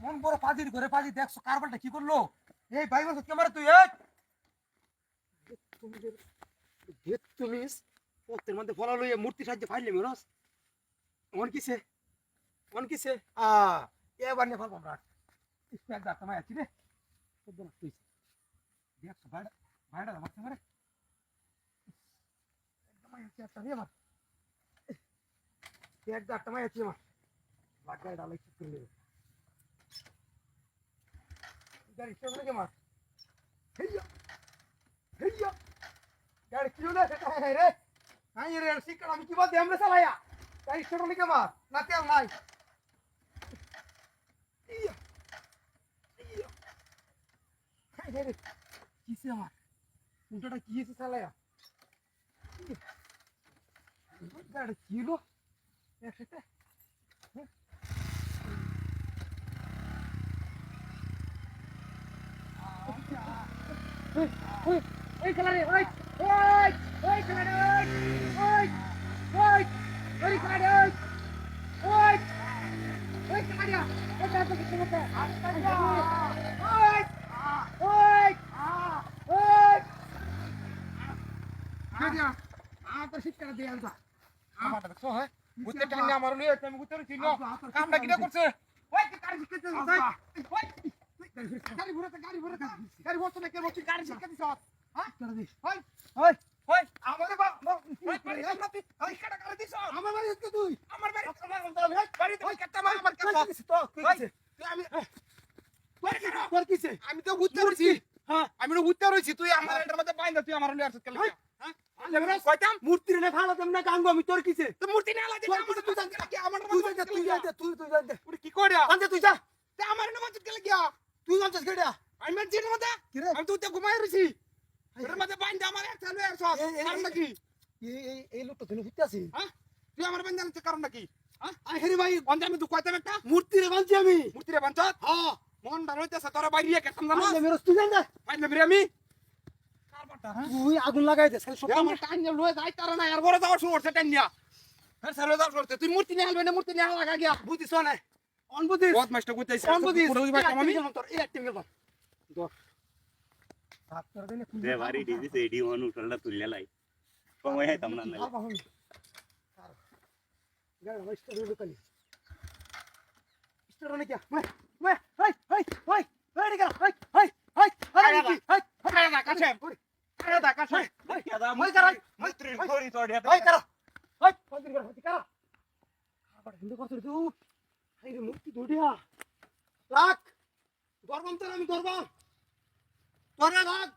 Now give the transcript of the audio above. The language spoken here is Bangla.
মন বড় পাজির ঘরে পাজি দেখছো কারবারটা কি করলো এই ভাই বলছ ক্যামেরা তুই এই তুমি তুমি পথের মধ্যে ফলা লইয়া মূর্তি সাহায্যে ফাইলে মেরস অন কিসে এবার নে ফলবো আমরা স্প্যাক দা তোমায় আছি রে সদ্য না তুই দেখছো ভাইডা ভাইডা আমার ক্যামেরা একদম আছি একটা রে আমার এক দা তোমায় আছি আমার লাগাই ডালে কি করলে গাড়ি চলে গে মার হেইয়া হেইয়া গাড়ি কি হলো এটা রে নাই রে সিকড় আমি কি বলতে আমরা চালায়া গাড়ি চলে গে মার না তেল নাই ইয়া ইয়া হাই রে কিসে আমার উল্টাটা কি এসে চালায়া গাড়ি কি হলো একসাথে ওই খেলারে ওই ওই ওই খেলারে ওই ওই ওই খেলারে ওই ওই ওই খেলারে ওই খেলারে কিছু মতে ওই ওই ওই কেডিয়া তো শিক্ষা দিয়ে আলবা আমাটা দেখছো হ্যাঁ বুঝতে টাইম আমার লই আমি বুঝতে পারছি না কামটা কিটা করছে ওই কি কাজ শিখতে ওই গাড়ি ঘুরাতে গাড়ি বসতে না কে বসে গাড়ি শিখতে দিছ হ্যাঁ ওই ওই ওই আমারে বাপ ওই পারি আমরা তুই ওই কাটা করে দিছ আমার বাড়ি তুই তুই আমার বাড়ি বাড়ি তুই কেটে আমার কাছে তো তুই আমি তোর কিছে আমি তো বুঝতে পারছি হ্যাঁ আমি তো বুঝতে পারছি তুই আমার এটার মধ্যে বাইন্দা তুই আমার লই আসছ কেন হ্যাঁ আমরা কইতাম মূর্তি রে ফালা দেম না গাঙ্গো আমি তোর কিছে তো মূর্তি না লাগি আমার তুই জানতে কি আমার তুই জানতে ওরে কি কইরা আনতে তুই যা তে আমার নাম চুট গেল গিয়া তুই জানতে কেডা আমি মার জির মধ্যে আমি তুই তো ঘুমাই রইছি এর মধ্যে বাইন্দা আমার এক চালু আর সব কারণ নাকি এই লোকটা তুই বুঝতে আছিস হ্যাঁ তুই আমার বাইন্দা আনতে কারণ নাকি হ্যাঁ আই হেরি ভাই অন্ধে আমি তো কইতাম একটা মূর্তি রে বানছি আমি মূর্তি রে বানছ হ্যাঁ মন ডালইতেছে তোরা বাইরে কে সামনে না মেরস তুই জান না বাইরে বিরে আমি কারবারটা হ্যাঁ তুই আগুন লাগাই দে সব আমার টাইম লয়ে যাই তারা না আর বড় যাওয়ার শুরু করছে টাইম নিয়া হ্যাঁ সালো যাওয়ার করতে তুই মূর্তি নিয়ে আলবে না মূর্তি নিয়ে লাগা গিয়া বুঝিস না অনবুঝিস বহুত মাস্টার কইতাইছে অনবুঝিস পুরো ভাই আমি তোর এই অ্যাক্টিং গেল দর হাত করে দেনে দে ভারী ডিজি এডি অনু টলটা তুললে লাই সময় হয় তোমরা না গাড়ি ওয়েস্ট করে লোকালি স্টোর নে কি मैं हाय हाय हाय हाय रे हाय हाय हाय हाय हाय हाय ना কাছে আরে দা কাছে হাই কেদা মই কর মৈত্রী ঘড়ি তোড়িয়া হাই কর হাই ফন্দির কর হতি কর আবার হিন্দু করছ তুই হাই রে মূর্তি দড়িয়া রাখ গরম তো আমি করব তোরে রাখ